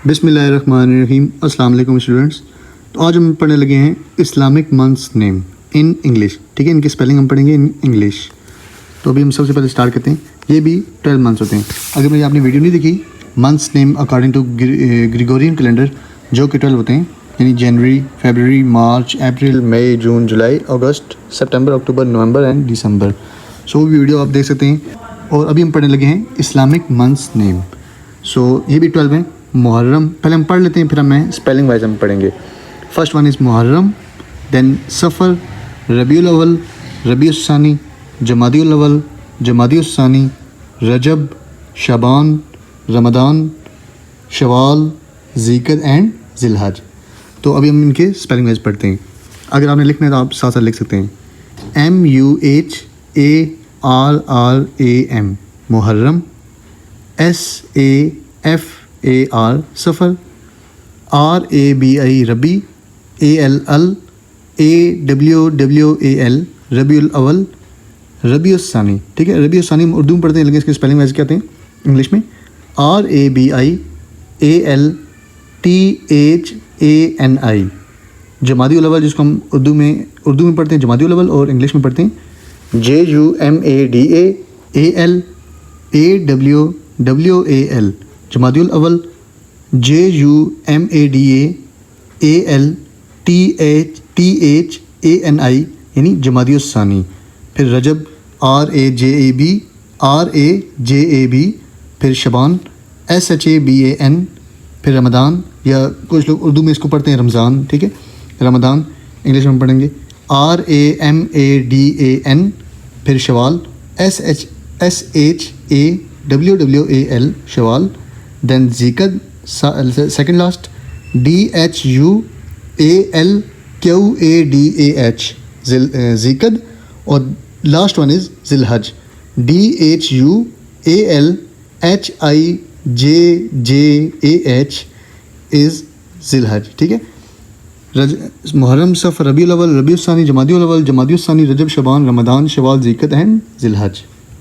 बिस्मिल्लाहिर्रहमानिर्रहीम। अस्सलाम वालेकुम स्टूडेंट्स। तो आज हम पढ़ने लगे हैं Islamic months name in English. ठीक है, इनकी स्पेलिंग हम पढ़ेंगे इन इंग्लिश। तो अभी हम सबसे पहले स्टार्ट करते हैं। ये भी 12 मंथ्स होते हैं। अगर मैंने आपने वीडियो नहीं देखी, months name according to Gregorian calendar जो कि 12 होते हैं, यानी जनवरी, फरवरी, मार्च, अप्रैल, मई, जून, जुलाई, अगस्त, सितंबर, अक्टूबर, नवंबर एंड दिसंबर। सो वीडियो आप देख सकते हैं। और अभी हम पढ़ने लगे हैं इस्लामिक मंथ्स नेम। सो ये भी 12 हैं। मुहर्रम पहले हम पढ़ लेते हैं, फिर हमें स्पेलिंग वाइज हम पढ़ेंगे। फर्स्ट वन इज़ मुहर्रम, देन सफ़र, रबीउल अव्वल, रबीउल सानी, जमादिउल अव्वल, जमादिउल सानी, रजब, शबान, रमदान, शवाल, ज़ीक़द एंड ज़िलहज। तो अभी हम इनके स्पेलिंग वाइज पढ़ते हैं। अगर आपने लिखना है तो आप साथ साथ लिख सकते हैं। MUHARRAM मुहर्रम, SAFAR सफ़र, RABI रबी, ALLAWWAL रबीउल अव्वल, रबीउल सानी। ठीक है, रबीउल सानी हम उर्दू में पढ़ते हैं, लेकिन इसकी स्पेलिंग वाइज क्या आते हैं इंग्लिश में? RABIALTHANI। जमादिउल अव्वल जिसको हम उर्दू में पढ़ते हैं जमादिउल अव्वल, और इंग्लिश में पढ़ते हैं JUMADAALAWWAL जमादिउल अव्वल, JUMADAALTHANI यानी जमादिउल सानी। फिर रजब, RAJAB, फिर शबान, SHABAN, फिर रमदान, या कुछ लोग उर्दू में इसको पढ़ते हैं रमज़ान। ठीक है, रमदान इंग्लिश में पढ़ेंगे RAMADAN, फिर शवाल, SHAWWAL शवाल, देन ज़ीक़द सेकंड लास्ट, DHUALQADAH ज़ीक़द, और लास्ट वन इज़ ज़िलहज, DHUALHIJJAH इज़ ज़िलहज। ठीक है, मुहर्रम, सफ़र, रबीउल अव्वल, रबीउल सानी, जमादिउल अव्वल, जमादिउल सानी, रजब, शबान, रमदान, शवाल, ज़ीक़द एंड ज़िलहज।